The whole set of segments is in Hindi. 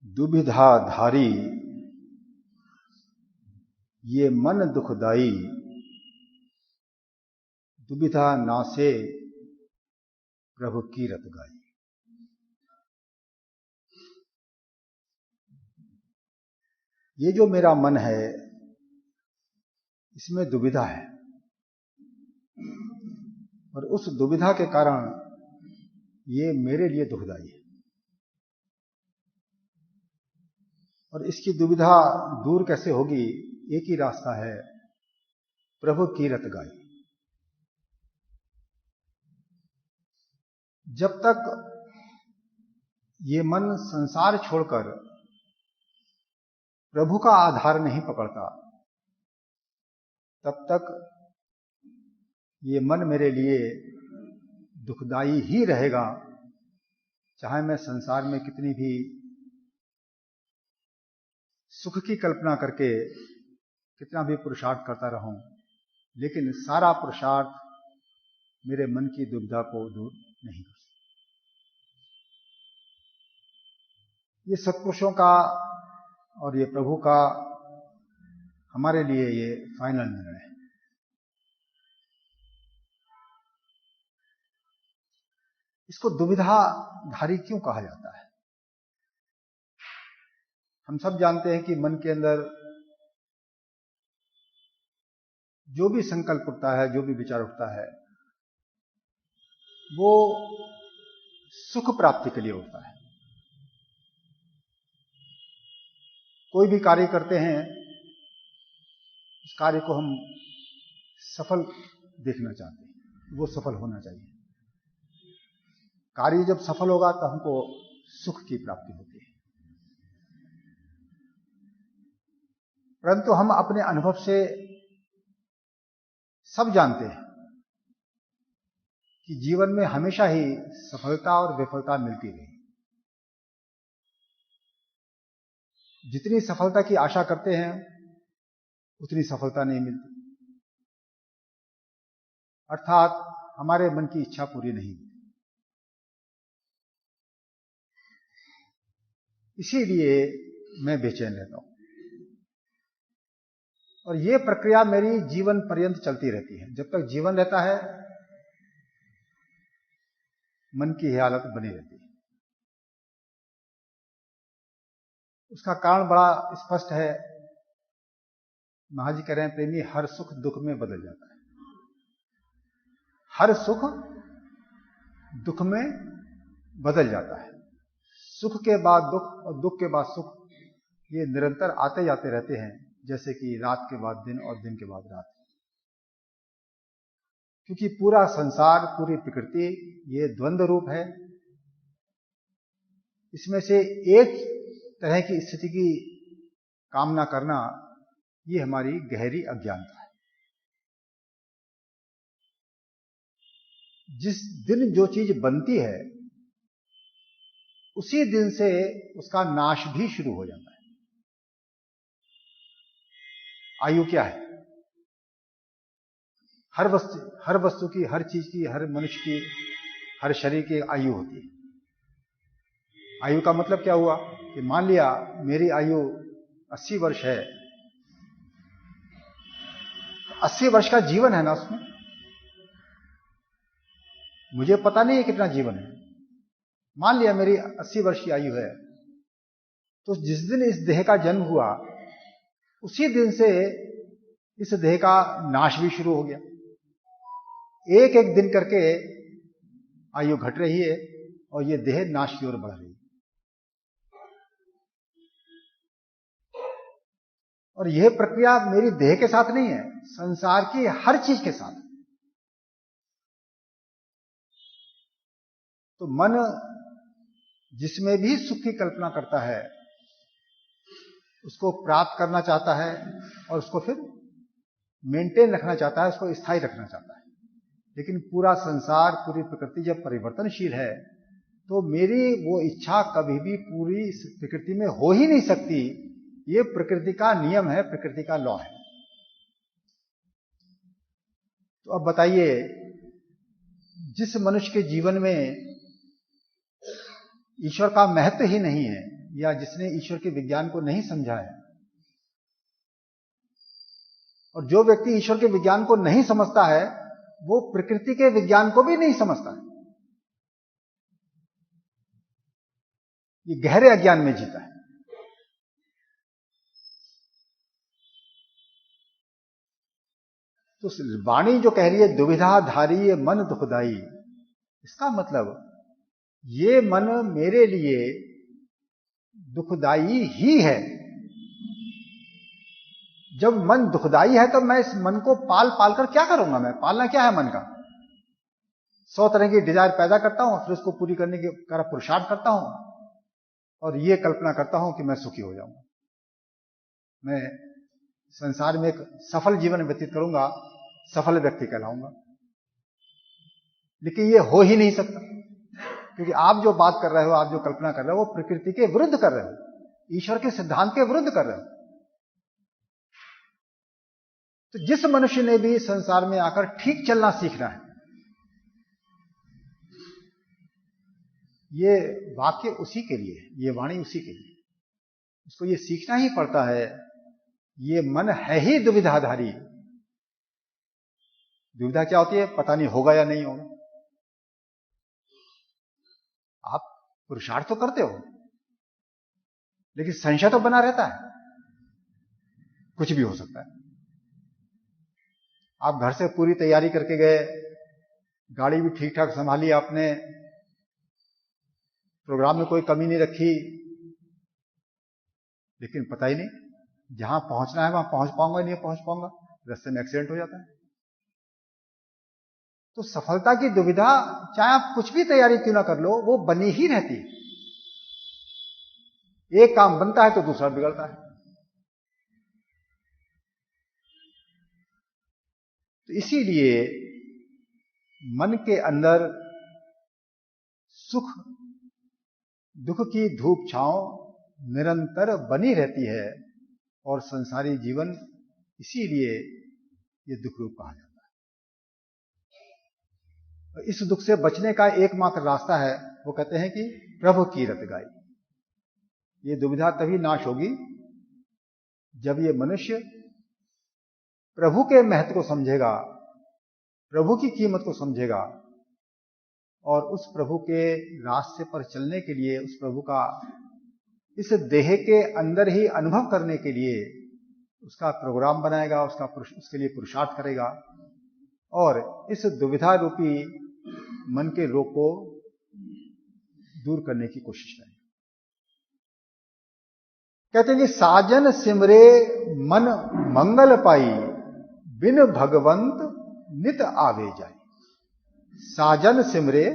दुविधा धारी ये मन दुखदाई, दुविधा नासे प्रभु कीरत गाई। ये जो मेरा मन है इसमें दुविधा है और उस दुविधा के कारण ये मेरे लिए दुखदाई है और इसकी दुविधा दूर कैसे होगी? एक ही रास्ता है, प्रभु कीरत गाई। जब तक ये मन संसार छोड़कर प्रभु का आधार नहीं पकड़ता तब तक ये मन मेरे लिए दुखदाई ही रहेगा, चाहे मैं संसार में कितनी भी सुख की कल्पना करके कितना भी पुरुषार्थ करता रहूं, लेकिन सारा पुरुषार्थ मेरे मन की दुविधा को दूर नहीं कर सकता। ये सत्पुरुषों का और ये प्रभु का हमारे लिए ये फाइनल निर्णय है। इसको दुविधा धारी क्यों कहा जाता है? हम सब जानते हैं कि मन के अंदर जो भी संकल्प उठता है, जो भी विचार उठता है, वो सुख प्राप्ति के लिए उठता है। कोई भी कार्य करते हैं, उस कार्य को हम सफल देखना चाहते हैं, वो सफल होना चाहिए। कार्य जब सफल होगा तो हमको सुख की प्राप्ति होती है। परंतु हम अपने अनुभव से सब जानते हैं कि जीवन में हमेशा ही सफलता और विफलता मिलती रही। जितनी सफलता की आशा करते हैं उतनी सफलता नहीं मिलती, अर्थात हमारे मन की इच्छा पूरी नहीं होती। इसीलिए मैं बेचैन रहता हूं और यह प्रक्रिया मेरी जीवन पर्यंत चलती रहती है। जब तक जीवन रहता है मन की यह हालत बनी रहती है। उसका कारण बड़ा स्पष्ट है। महाजी कह रहे हैं, प्रेमी हर सुख दुख में बदल जाता है। हर सुख दुख में बदल जाता है। सुख के बाद दुख और दुख के बाद सुख, ये निरंतर आते जाते रहते हैं, जैसे कि रात के बाद दिन और दिन के बाद रात। क्योंकि पूरा संसार, पूरी प्रकृति ये द्वंद्व रूप है। इसमें से एक तरह की स्थिति की कामना करना, ये हमारी गहरी अज्ञानता है। जिस दिन जो चीज बनती है उसी दिन से उसका नाश भी शुरू हो जाता है। आयु क्या है? हर वस्तु की, हर चीज की, हर मनुष्य की, हर शरीर की आयु होती है। आयु का मतलब क्या हुआ कि मान लिया मेरी आयु 80 वर्ष है, 80 वर्ष का जीवन है ना उसमें। मुझे पता नहीं है कितना जीवन है। मान लिया मेरी 80 वर्ष की आयु है, तो जिस दिन इस देह का जन्म हुआ उसी दिन से इस देह का नाश भी शुरू हो गया। एक एक दिन करके आयु घट रही है और ये देह नाश की ओर बढ़ रही है। और यह प्रक्रिया मेरी देह के साथ नहीं है, संसार की हर चीज के साथ। तो मन जिसमें भी सुख की कल्पना करता है उसको प्राप्त करना चाहता है और उसको फिर मेंटेन रखना चाहता है, उसको स्थायी रखना चाहता है। लेकिन पूरा संसार, पूरी प्रकृति जब परिवर्तनशील है तो मेरी वो इच्छा कभी भी पूरी प्रकृति में हो ही नहीं सकती। ये प्रकृति का नियम है, प्रकृति का लॉ है। तो अब बताइए, जिस मनुष्य के जीवन में ईश्वर का महत्व ही नहीं है, या जिसने ईश्वर के विज्ञान को नहीं समझा है, और जो व्यक्ति ईश्वर के विज्ञान को नहीं समझता है वो प्रकृति के विज्ञान को भी नहीं समझता है। ये गहरे अज्ञान में जीता है। तो वाणी जो कह रही है दुविधाधारी ये मन दुखदाई, इसका मतलब ये मन मेरे लिए दुखदाई ही है। जब मन दुखदाई है तो मैं इस मन को पाल पाल कर क्या करूंगा? मैं पालना क्या है मन का? 100 तरह की डिजायर पैदा करता हूं, फिर उसको पूरी करने के का पुरुषार्थ करता हूं और ये कल्पना करता हूं कि मैं सुखी हो जाऊंगा, मैं संसार में एक सफल जीवन व्यतीत करूंगा, सफल व्यक्ति कहलाऊंगा। लेकिन ये हो ही नहीं सकता, क्योंकि आप जो बात कर रहे हो, आप जो कल्पना कर रहे हो, वो प्रकृति के विरुद्ध कर रहे हो, ईश्वर के सिद्धांत के विरुद्ध कर रहे हो। तो जिस मनुष्य ने भी संसार में आकर ठीक चलना सीखना है, ये वाक्य उसी के लिए, ये वाणी उसी के लिए, उसको ये सीखना ही पड़ता है। ये मन है ही दुविधाधारी। दुविधा क्या होती है? पता नहीं होगा या नहीं होगा। आप पुरुषार्थ तो करते हो, लेकिन संशय तो बना रहता है, कुछ भी हो सकता है। आप घर से पूरी तैयारी करके गए, गाड़ी भी ठीक ठाक संभाली आपने, प्रोग्राम में कोई कमी नहीं रखी, लेकिन पता ही नहीं जहां पहुंचना है वहां पहुंच पाऊंगा नहीं पहुंच पाऊंगा, रास्ते में एक्सीडेंट हो जाता है। तो सफलता की दुविधा, चाहे आप कुछ भी तैयारी क्यों ना कर लो, वो बनी ही रहती है। एक काम बनता है तो दूसरा बिगड़ता है। तो इसीलिए मन के अंदर सुख दुख की धूप छांव निरंतर बनी रहती है, और संसारी जीवन इसीलिए ये दुख रूप कहा जाता है। इस दुख से बचने का एकमात्र रास्ता है, वो कहते हैं कि प्रभु की रत गाई। ये दुविधा तभी नाश होगी जब ये मनुष्य प्रभु के महत्व को समझेगा, प्रभु की कीमत को समझेगा, और उस प्रभु के रास्ते पर चलने के लिए, उस प्रभु का इस देह के अंदर ही अनुभव करने के लिए उसका प्रोग्राम बनाएगा, उसके लिए पुरुषार्थ करेगा, और इस दुविधा रूपी मन के रोग को दूर करने की कोशिश करेगा। कहते हैं कि साजन सिमरे मन मंगल पाई, बिन भगवंत नित आवे जाए। साजन सिमरे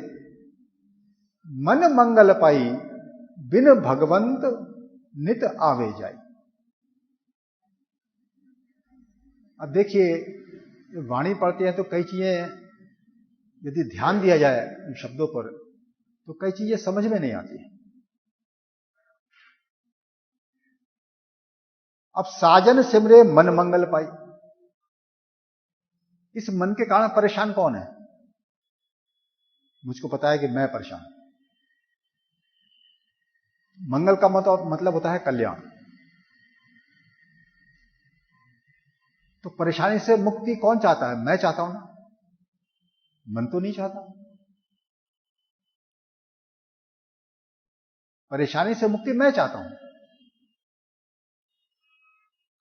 मन मंगल पाई, बिन भगवंत नित आवे जाए। अब देखिए, वाणी पढ़ते हैं तो कई चीजें यदि ध्यान दिया जाए इन शब्दों पर तो कई चीजें समझ में नहीं आती हैं। अब साजन सिमरे मन मंगल पाई, इस मन के कारण परेशान कौन है? मुझको पता है कि मैं परेशान। मंगल का मतलब होता है कल्याण। तो परेशानी से मुक्ति कौन चाहता है? मैं चाहता हूं ना, मन तो नहीं चाहता। परेशानी से मुक्ति मैं चाहता हूं।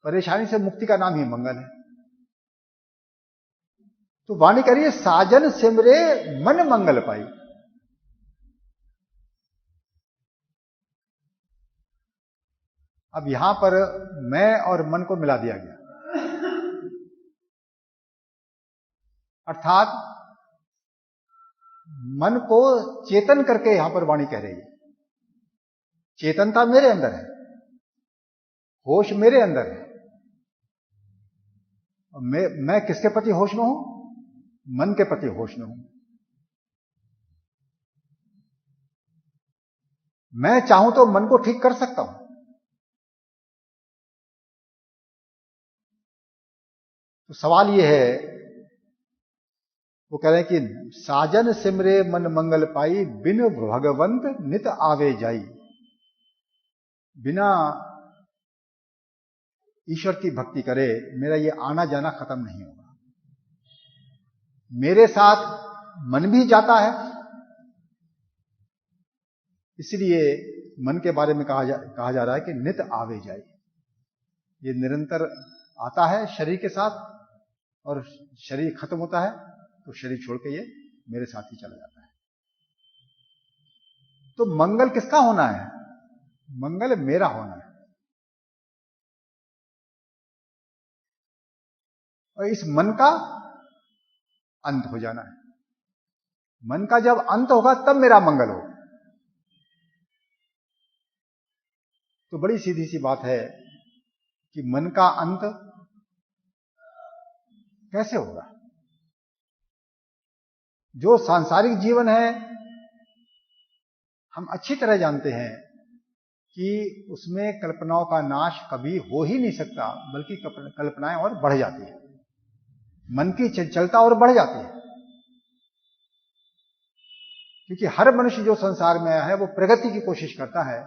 परेशानी से मुक्ति का नाम ही मंगल है। तो वाणी कह रही है साजन सिमरे मन मंगल पाई। अब यहां पर मैं और मन को मिला दिया गया, अर्थात मन को चेतन करके यहां पर वाणी कह रही है। चेतनता मेरे अंदर है, होश मेरे अंदर है। मैं किसके प्रति होश में हूं? मन के प्रति होश में हूं। मैं चाहूं तो मन को ठीक कर सकता हूं। तो सवाल यह है, वो कह रहे हैं कि साजन सिमरे मन मंगल पाई, बिन भगवंत नित आवे जाई। बिना ईश्वर की भक्ति करे मेरा ये आना जाना खत्म नहीं होगा। मेरे साथ मन भी जाता है, इसलिए मन के बारे में कहा जा रहा है कि नित आवे जाए। ये निरंतर आता है शरीर के साथ, और शरीर खत्म होता है तो शरीर छोड़ के ये मेरे साथ ही चला जाता है। तो मंगल किसका होना है? मंगल मेरा होना है। और इस मन का अंत हो जाना है। मन का जब अंत होगा तब मेरा मंगल होगा। तो बड़ी सीधी सी बात है कि मन का अंत कैसे होगा? जो सांसारिक जीवन है हम अच्छी तरह जानते हैं कि उसमें कल्पनाओं का नाश कभी हो ही नहीं सकता, बल्कि कल्पनाएं और बढ़ जाती है, मन की चंचलता और बढ़ जाती है। क्योंकि हर मनुष्य जो संसार में आया है वो प्रगति की कोशिश करता है,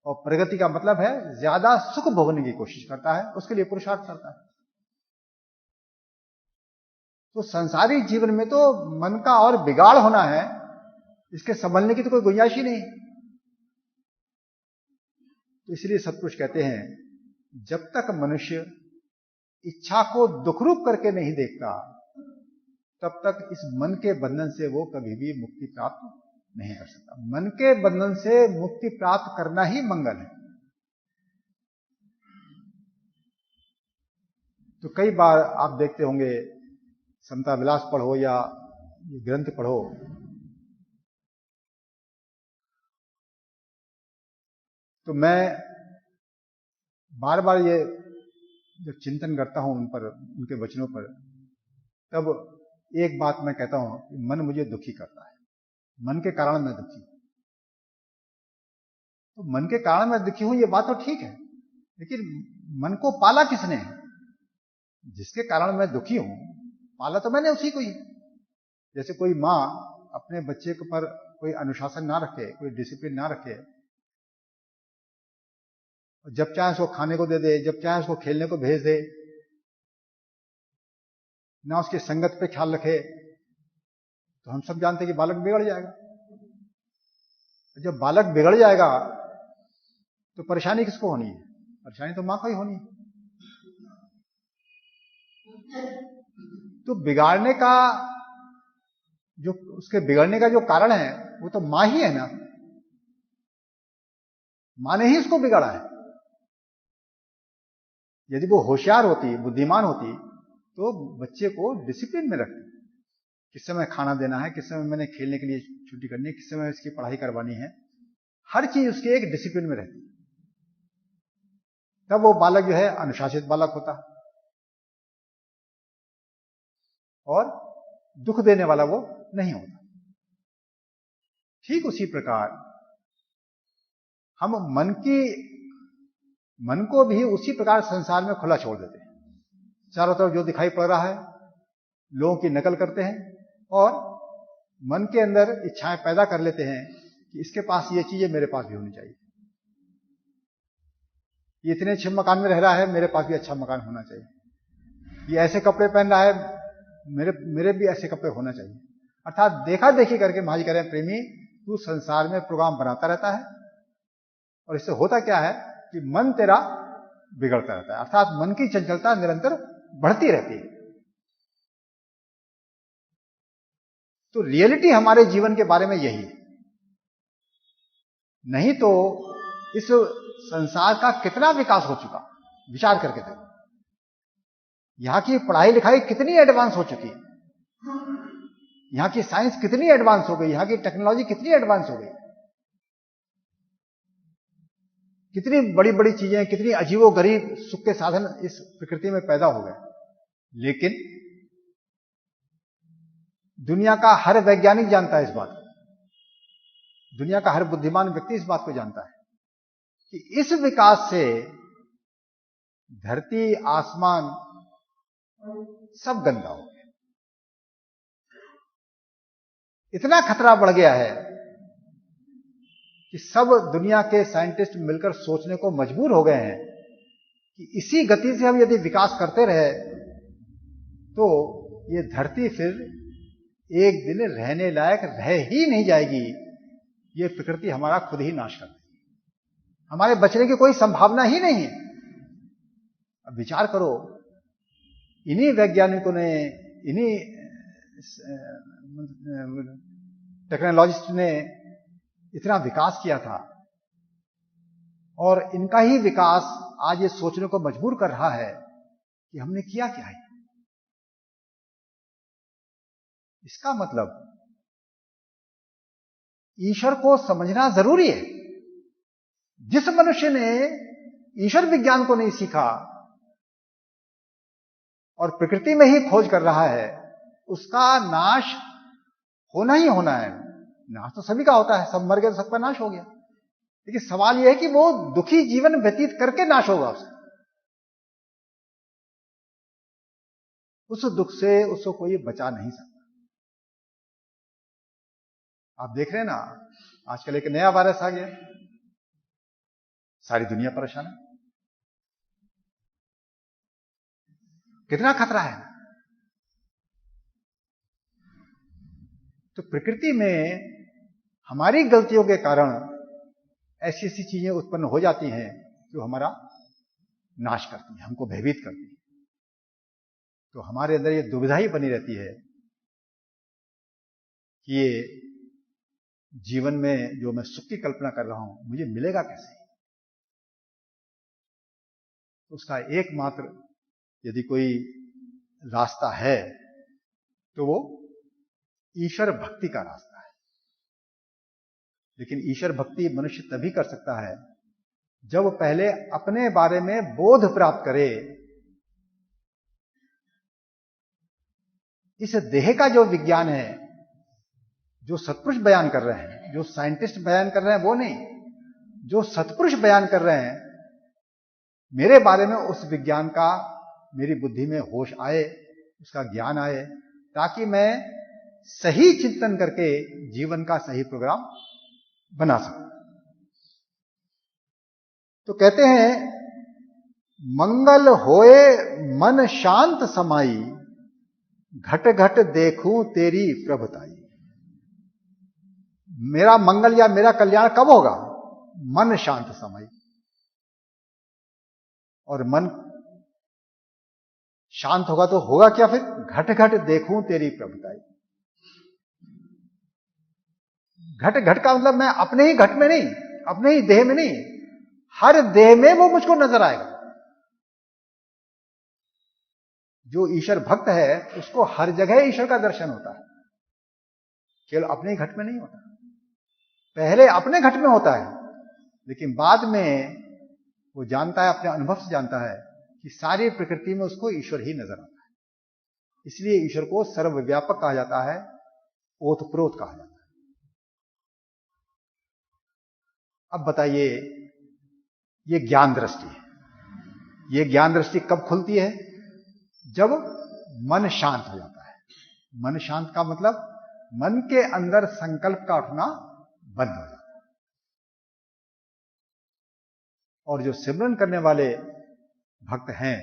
और प्रगति का मतलब है ज्यादा सुख भोगने की कोशिश करता है, उसके लिए पुरुषार्थ करता है। तो संसारिक जीवन में तो मन का और बिगाड़ होना है, इसके संभलने की तो कोई गुंजाइश ही नहीं। तो इसलिए सत्पुरुष कहते हैं जब तक मनुष्य इच्छा को दुखरूप करके नहीं देखता तब तक इस मन के बंधन से वो कभी भी मुक्ति प्राप्त नहीं कर सकता। मन के बंधन से मुक्ति प्राप्त करना ही मंगल है। तो कई बार आप देखते होंगे, समता विलास पढ़ो या ग्रंथ पढ़ो, तो मैं बार बार ये जब चिंतन करता हूं उन पर, उनके वचनों पर, तब एक बात मैं कहता हूं कि मन मुझे दुखी करता है, मन के कारण मैं दुखी हूं। तो मन के कारण मैं दुखी हूं ये बात तो ठीक है, लेकिन मन को पाला किसने? जिसके कारण मैं दुखी हूं पाला तो मैंने उसी को ही। जैसे कोई मां अपने बच्चे के पर कोई अनुशासन ना रखे, कोई डिसिप्लिन ना रखे, जब चाहे उसको खाने को दे दे, जब चाहे उसको खेलने को भेज दे, ना उसकी संगत पे ख्याल रखे, तो हम सब जानते हैं कि बालक बिगड़ जाएगा। जब बालक बिगड़ जाएगा तो परेशानी किसको होनी है? परेशानी तो मां को ही होनी है। तो बिगाड़ने का जो, उसके बिगड़ने का जो कारण है वो तो मां ही है ना। मां ने ही उसको बिगाड़ा है। यदि वो होशियार होती, बुद्धिमान होती, तो बच्चे को डिसिप्लिन में रखती, किस समय खाना देना है, किस समय मैंने खेलने के लिए छुट्टी करनी है, किस समय इसकी पढ़ाई करवानी है, हर चीज उसके एक डिसिप्लिन में रहती। तब वो बालक जो है अनुशासित बालक होता और दुख देने वाला वो नहीं होता। ठीक उसी प्रकार हम मन को भी उसी प्रकार संसार में खुला छोड़ देते हैं। चारों तरफ जो दिखाई पड़ रहा है लोगों की नकल करते हैं, और मन के अंदर इच्छाएं पैदा कर लेते हैं कि इसके पास ये चीजें मेरे पास भी होनी चाहिए, ये इतने अच्छे मकान में रह रहा है मेरे पास भी अच्छा मकान होना चाहिए, ये ऐसे कपड़े पहन रहा है मेरे भी ऐसे कपड़े होना चाहिए। अर्थात देखा देखी करके महाराज कह रहे हैं, प्रेमी तू संसार में प्रोग्राम बनाता रहता है, और इससे होता क्या है कि मन तेरा बिगड़ता रहता है। अर्थात मन की चंचलता निरंतर बढ़ती रहती है। तो रियलिटी हमारे जीवन के बारे में यही है। नहीं तो इस संसार का कितना विकास हो चुका, विचार करके देखो। यहां की पढ़ाई लिखाई कितनी एडवांस हो चुकी है, यहां की साइंस कितनी एडवांस हो गई, यहां की टेक्नोलॉजी कितनी एडवांस हो गई, कितनी बड़ी बड़ी चीजें, कितनी अजीबो गरीब सुख के साधन इस प्रकृति में पैदा हो गए। लेकिन दुनिया का हर वैज्ञानिक जानता है इस बात को, दुनिया का हर बुद्धिमान व्यक्ति इस बात को जानता है कि इस विकास से धरती आसमान सब गंदा हो गया। इतना खतरा बढ़ गया है कि सब दुनिया के साइंटिस्ट मिलकर सोचने को मजबूर हो गए हैं कि इसी गति से हम यदि विकास करते रहे तो ये धरती फिर एक दिन रहने लायक रह ही नहीं जाएगी। ये प्रकृति हमारा खुद ही नाश कर देगी, हमारे बचने की कोई संभावना ही नहीं है। अब विचार करो, इन्हीं वैज्ञानिकों ने, इन्हीं टेक्नोलॉजिस्ट ने इतना विकास किया था, और इनका ही विकास आज ये सोचने को मजबूर कर रहा है कि हमने किया क्या है। इसका मतलब ईश्वर को समझना जरूरी है। जिस मनुष्य ने ईश्वर विज्ञान को नहीं सीखा और प्रकृति में ही खोज कर रहा है, उसका नाश होना ही होना है। नाश तो सभी का होता है, सब मर गए तो सबका नाश हो गया। लेकिन सवाल यह है कि वो दुखी जीवन व्यतीत करके नाश होगा उसका। उस दुख से उसको कोई बचा नहीं सकता। आप देख रहे हैं ना, आजकल एक नया वायरस आ गया, सारी दुनिया परेशान है। कितना खतरा है। तो प्रकृति में हमारी गलतियों के कारण ऐसी ऐसी चीजें उत्पन्न हो जाती हैं जो हमारा नाश करती हैं, हमको भयभीत करती हैं। तो हमारे अंदर ये दुविधा ही बनी रहती है कि ये जीवन में जो मैं सुख की कल्पना कर रहा हूं, मुझे मिलेगा कैसे। उसका एकमात्र यदि कोई रास्ता है तो वो ईश्वर भक्ति का रास्ता है। लेकिन ईश्वर भक्ति मनुष्य तभी कर सकता है जब पहले अपने बारे में बोध प्राप्त करे। इस देह का जो विज्ञान है, जो सत्पुरुष बयान कर रहे हैं, जो साइंटिस्ट बयान कर रहे हैं, वो नहीं, जो सत्पुरुष बयान कर रहे हैं, मेरे बारे में उस विज्ञान का मेरी बुद्धि में होश आए, उसका ज्ञान आए, ताकि मैं सही चिंतन करके जीवन का सही प्रोग्राम बना सकूं। तो कहते हैं, मंगल होए मन शांत समाई, घट घट देखूं तेरी प्रभुताई। मेरा मंगल या मेरा कल्याण कब होगा? मन शांत समाई। और मन शांत होगा तो होगा क्या फिर? घट घट देखूं तेरी प्रभुताई। घट घट का मतलब मैं अपने ही घट में नहीं, अपने ही देह में नहीं, हर देह में वो मुझको नजर आएगा। जो ईश्वर भक्त है उसको हर जगह ईश्वर का दर्शन होता है, केवल अपने ही घट में नहीं होता। पहले अपने घट में होता है, लेकिन बाद में वो जानता है, अपने अनुभव से जानता है कि सारी प्रकृति में उसको ईश्वर ही नजर आता है। इसलिए ईश्वर को सर्वव्यापक कहा जाता है, ओतप्रोत कहा जाता है। अब बताइए, ये ज्ञान दृष्टि है। ये ज्ञान दृष्टि कब खुलती है? जब मन शांत हो जाता है। मन शांत का मतलब मन के अंदर संकल्प का उठना बंद हो जाता है। और जो सिमरन करने वाले भक्त हैं,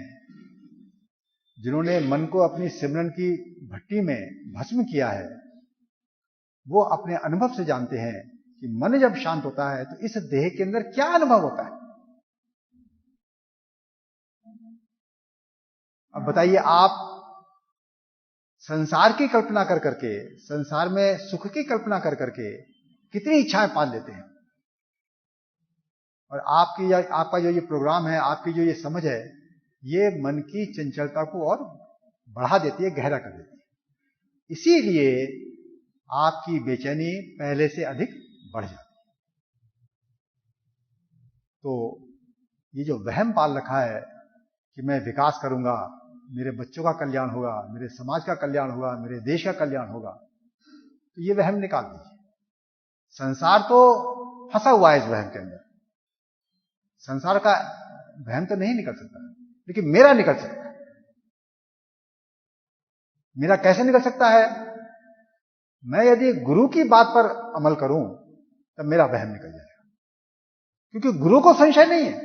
जिन्होंने मन को अपनी सिमरन की भट्टी में भस्म किया है, वो अपने अनुभव से जानते हैं कि मन जब शांत होता है तो इस देह के अंदर क्या अनुभव होता है। अब बताइए, आप संसार की कल्पना कर करके, संसार में सुख की कल्पना कर करके कितनी इच्छाएं पाल लेते हैं। और आपका जो ये प्रोग्राम है, आपकी जो ये समझ है, ये मन की चंचलता को और बढ़ा देती है, गहरा कर देती है। इसीलिए आपकी बेचैनी पहले से अधिक बढ़ जाती है। तो ये जो वहम पाल रखा है कि मैं विकास करूंगा, मेरे बच्चों का कल्याण होगा, मेरे समाज का कल्याण होगा, मेरे देश का कल्याण होगा, तो ये वहम निकाल दीजिए। संसार तो फंसा हुआ है इस वहम के अंदर। संसार का वहम तो नहीं निकल सकता, लेकिन मेरा निकल सकता है। मेरा कैसे निकल सकता है? मैं यदि गुरु की बात पर अमल करूं तब मेरा वहम निकल जाएगा। क्योंकि गुरु को संशय नहीं है,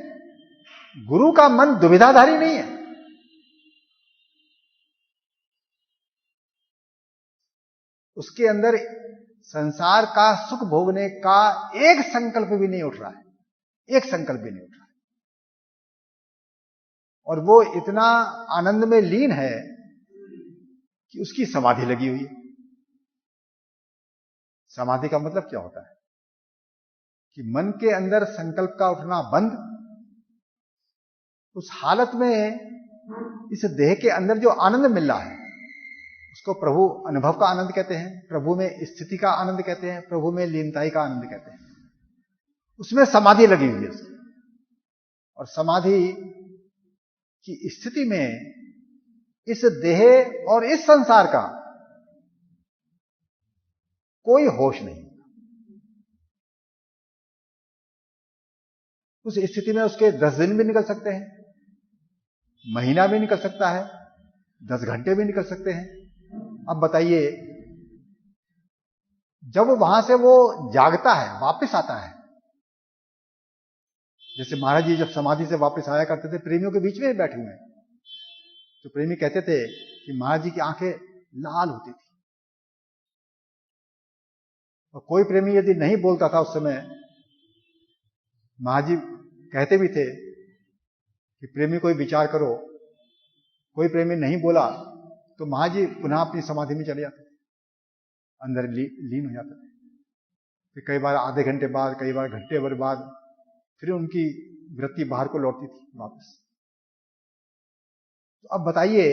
गुरु का मन दुविधाधारी नहीं है। उसके अंदर संसार का सुख भोगने का एक संकल्प भी नहीं उठ रहा है, एक संकल्प भी नहीं उठ रहा है। और वो इतना आनंद में लीन है कि उसकी समाधि लगी हुई है। समाधि का मतलब क्या होता है कि मन के अंदर संकल्प का उठना बंद। उस हालत में इस देह के अंदर जो आनंद मिल रहा है उसको प्रभु अनुभव का आनंद कहते हैं, प्रभु में स्थिति का आनंद कहते हैं, प्रभु में लीनताई का आनंद कहते हैं। उसमें समाधि लगी हुई है उसकी। और समाधि की स्थिति में इस देह और इस संसार का कोई होश नहीं। उस स्थिति में उसके 10 दिन भी निकल सकते हैं, महीना भी निकल सकता है, 10 घंटे भी निकल सकते हैं। अब बताइए, जब वहां से वो जागता है, वापस आता है, जैसे महाराज जी जब समाधि से वापस आया करते थे, प्रेमियों के बीच में बैठे हुए हैं, तो प्रेमी कहते थे कि महाराज जी की आंखें लाल होती थी। और कोई प्रेमी यदि नहीं बोलता था उस समय, महाराज जी कहते भी थे कि प्रेमी कोई विचार करो। कोई प्रेमी नहीं बोला तो महाराज जी पुनः अपनी समाधि में चले जाते थे, अंदर लीन हो जाते थे। फिर कई बार आधे घंटे बाद, कई बार घंटे भर बाद फिर उनकी वृत्ति बाहर को लौटती थी वापस। तो अब बताइए,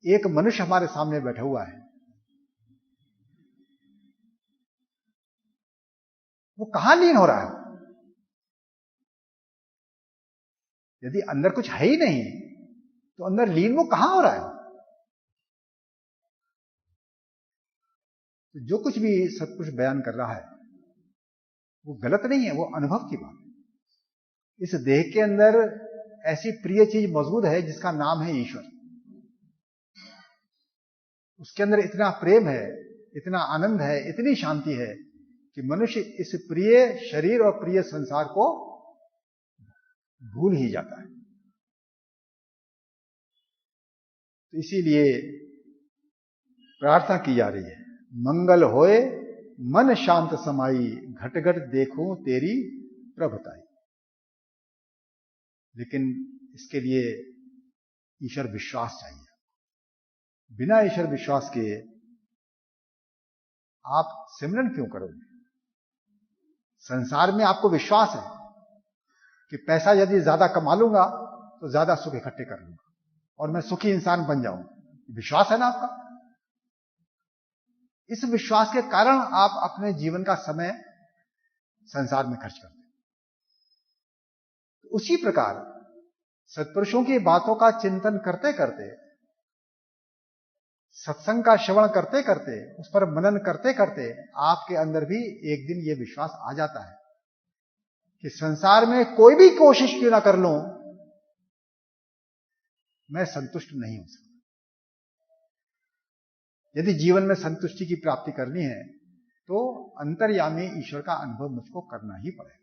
एक मनुष्य हमारे सामने बैठा हुआ है, वो कहां लीन हो रहा है? यदि अंदर कुछ है ही नहीं तो अंदर लीन वो कहां हो रहा है? तो जो कुछ भी सत्पुरुष बयान कर रहा है वो गलत नहीं है, वो अनुभव की बात है। इस देह के अंदर ऐसी प्रिय चीज मौजूद है जिसका नाम है ईश्वर। उसके अंदर इतना प्रेम है, इतना आनंद है, इतनी शांति है कि मनुष्य इस प्रिय शरीर और प्रिय संसार को भूल ही जाता है। तो इसीलिए प्रार्थना की जा रही है, मंगल होए मन शांत समाई, घट घट देखूं तेरी प्रभुताई। लेकिन इसके लिए ईश्वर विश्वास चाहिए। बिना ईश्वर विश्वास के आप सिमरन क्यों करोगे? संसार में आपको विश्वास है कि पैसा यदि ज्यादा कमा लूंगा तो ज्यादा सुख इकट्ठे कर लूंगा और मैं सुखी इंसान बन जाऊंगा। विश्वास है ना आपका? इस विश्वास के कारण आप अपने जीवन का समय संसार में खर्च करते हैं। उसी प्रकार सत्पुरुषों की बातों का चिंतन करते करते, सत्संग का श्रवण करते करते, उस पर मनन करते करते आपके अंदर भी एक दिन यह विश्वास आ जाता है कि संसार में कोई भी कोशिश क्यों ना कर लूं, मैं संतुष्ट नहीं हो सकता। यदि जीवन में संतुष्टि की प्राप्ति करनी है तो अंतर्यामी ईश्वर का अनुभव मुझको करना ही पड़ेगा।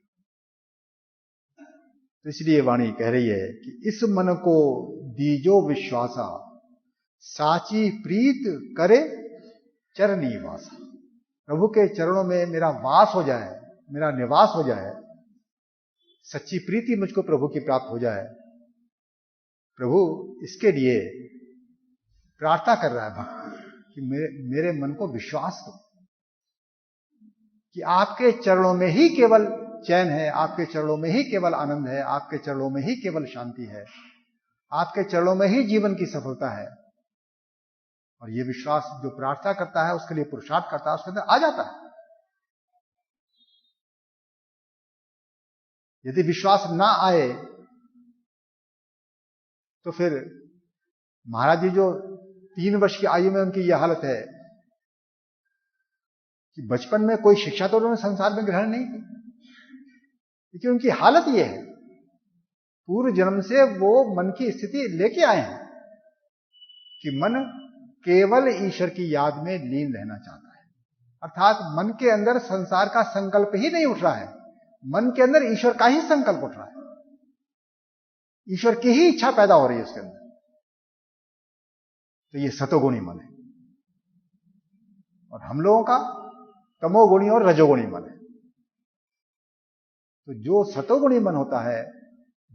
तो इसलिए वाणी कह रही है कि इस मन को दीजो विश्वासा, साची प्रीत करे चरनी वासा। प्रभु के चरणों में मेरा वास हो जाए, मेरा निवास हो जाए, सच्ची प्रीति मुझको प्रभु की प्राप्त हो जाए। प्रभु इसके लिए प्रार्थना कर रहा है भक्त कि मेरे मन को विश्वास दो कि आपके चरणों में ही केवल चैन है, आपके चरणों में ही केवल आनंद है, आपके चरणों में ही केवल शांति है, आपके चरणों में ही जीवन की सफलता है। और यह विश्वास जो प्रार्थना करता है, उसके लिए पुरुषार्थ करता है, उसके अंदर आ जाता है। यदि विश्वास ना आए तो फिर महाराज जी जो 3 वर्ष की आयु में उनकी यह हालत है कि बचपन में कोई शिक्षा तो उन्होंने संसार में ग्रहण नहीं की, क्योंकि उनकी हालत यह है, पूर्व जन्म से वो मन की स्थिति लेके आए हैं कि मन केवल ईश्वर की याद में लीन रहना चाहता है। अर्थात मन के अंदर संसार का संकल्प ही नहीं उठ रहा है, मन के अंदर ईश्वर का ही संकल्प उठ रहा है, ईश्वर की ही इच्छा पैदा हो रही है उसके अंदर, तो ये सतोगुणी मन है। और हम लोगों का तमोगुणी और रजोगुणी मन है। तो जो सतोगुणी मन होता है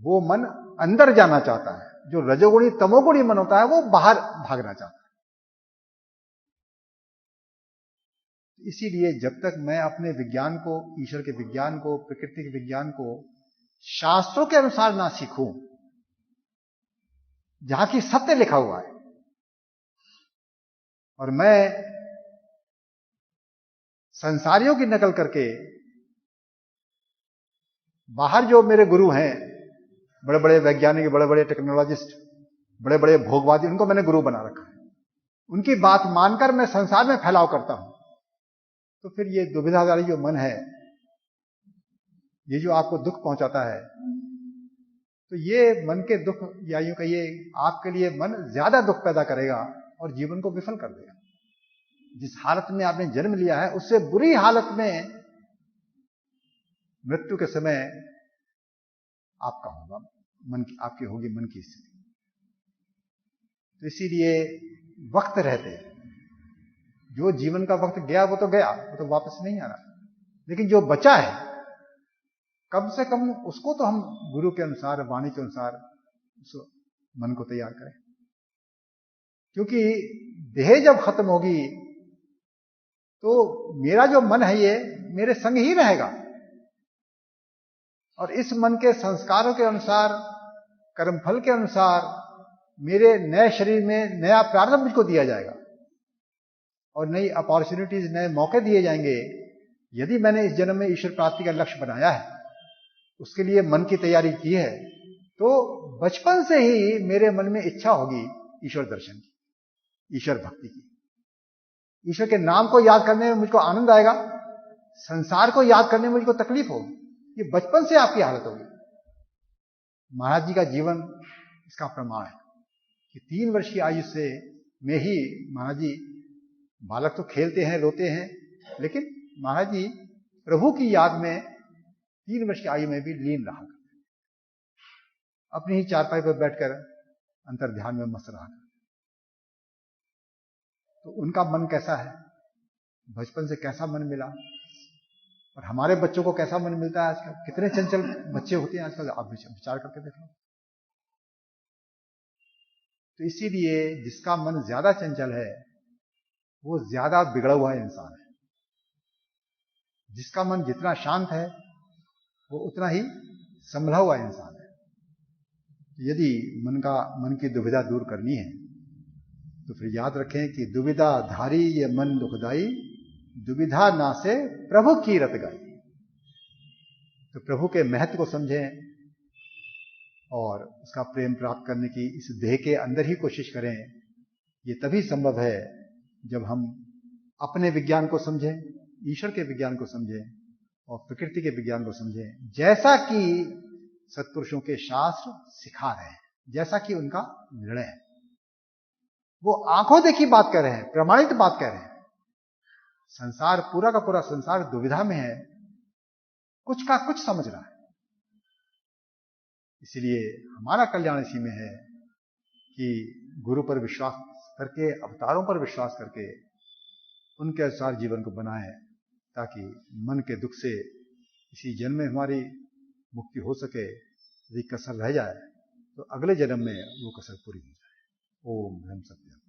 वो मन अंदर जाना चाहता है, जो रजोगुणी तमोगुणी मन होता है वो बाहर भागना चाहता है। इसीलिए जब तक मैं अपने विज्ञान को, ईश्वर के विज्ञान को, प्रकृति के विज्ञान को शास्त्रों के अनुसार ना सीखूं, जहां की सत्य लिखा हुआ है, और मैं संसारियों की नकल करके बाहर जो मेरे गुरु हैं, बड़े बड़े वैज्ञानिक, बड़े बड़े टेक्नोलॉजिस्ट, बड़े बड़े भोगवादी, उनको मैंने गुरु बना रखा है, उनकी बात मानकर मैं संसार में फैलाव करता हूं, तो फिर ये दुविधाधारी जो मन है, ये जो आपको दुख पहुंचाता है, तो ये मन के दुख, या यूं कहिए आपके लिए मन ज्यादा दुख पैदा करेगा और जीवन को विफल कर देगा। जिस हालत में आपने जन्म लिया है उससे बुरी हालत में मृत्यु के समय आपका होगा, मन की आपकी होगी मन की स्थिति। तो इसीलिए वक्त रहते, जो जीवन का वक्त गया वो तो गया, वो तो वापस नहीं आ रहा, लेकिन जो बचा है कम से कम उसको तो हम गुरु के अनुसार, वाणी के अनुसार उस मन को तैयार करें। क्योंकि देह जब खत्म होगी तो मेरा जो मन है ये मेरे संग ही रहेगा, और इस मन के संस्कारों के अनुसार, कर्मफल के अनुसार मेरे नए शरीर में नया प्रारंभ मुझको दिया जाएगा और नई अपॉर्चुनिटीज, नए मौके दिए जाएंगे। यदि मैंने इस जन्म में ईश्वर प्राप्ति का लक्ष्य बनाया है, उसके लिए मन की तैयारी की है, तो बचपन से ही मेरे मन में इच्छा होगी ईश्वर दर्शन की, ईश्वर भक्ति की। ईश्वर के नाम को याद करने में मुझको आनंद आएगा, संसार को याद करने में मुझको तकलीफ होगी। ये बचपन से आपकी हालत होगी। महाराज जी का जीवन इसका प्रमाण है कि 3 वर्ष की आयु से में ही महाराज जी, बालक तो खेलते हैं, रोते हैं, लेकिन महाराज जी प्रभु की याद में 3 वर्ष की आयु में भी लीन रहा, अपनी ही चारपाई पर बैठकर अंतर ध्यान में मस्त रहा। तो उनका मन कैसा है, बचपन से कैसा मन मिला, और हमारे बच्चों को कैसा मन मिलता है आजकल? कितने चंचल बच्चे होते हैं आजकल, आप विचार करके देख लो। तो इसीलिए जिसका मन ज्यादा चंचल है वो ज्यादा बिगड़ा हुआ इंसान है। जिसका मन जितना शांत है वो उतना ही संभला हुआ इंसान है। यदि मन की दुविधा दूर करनी है तो फिर याद रखें कि दुविधा धारी ये मन दुखदाई, दुविधा ना से प्रभु की रत गाई। तो प्रभु के महत्व को समझें और उसका प्रेम प्राप्त करने की इस देह के अंदर ही कोशिश करें। ये तभी संभव है जब हम अपने विज्ञान को समझें, ईश्वर के विज्ञान को समझें और प्रकृति के विज्ञान को समझें, जैसा कि सत्पुरुषों के शास्त्र सिखा रहे हैं, जैसा कि उनका निर्णय है। वो आंखों देखी बात कर रहे हैं, प्रमाणित बात कर रहे हैं। संसार, पूरा का पूरा संसार दुविधा में है, कुछ का कुछ समझ रहा है। इसलिए हमारा कल्याण इसी में है कि गुरु पर विश्वास करके, अवतारों पर विश्वास करके उनके अनुसार जीवन को बनाएं, ताकि मन के दुख से इसी जन्म में हमारी मुक्ति हो सके। यदि कसर रह जाए तो अगले जन्म में वो कसर पूरी हो जाए। ओम ब्रह्म सत्य।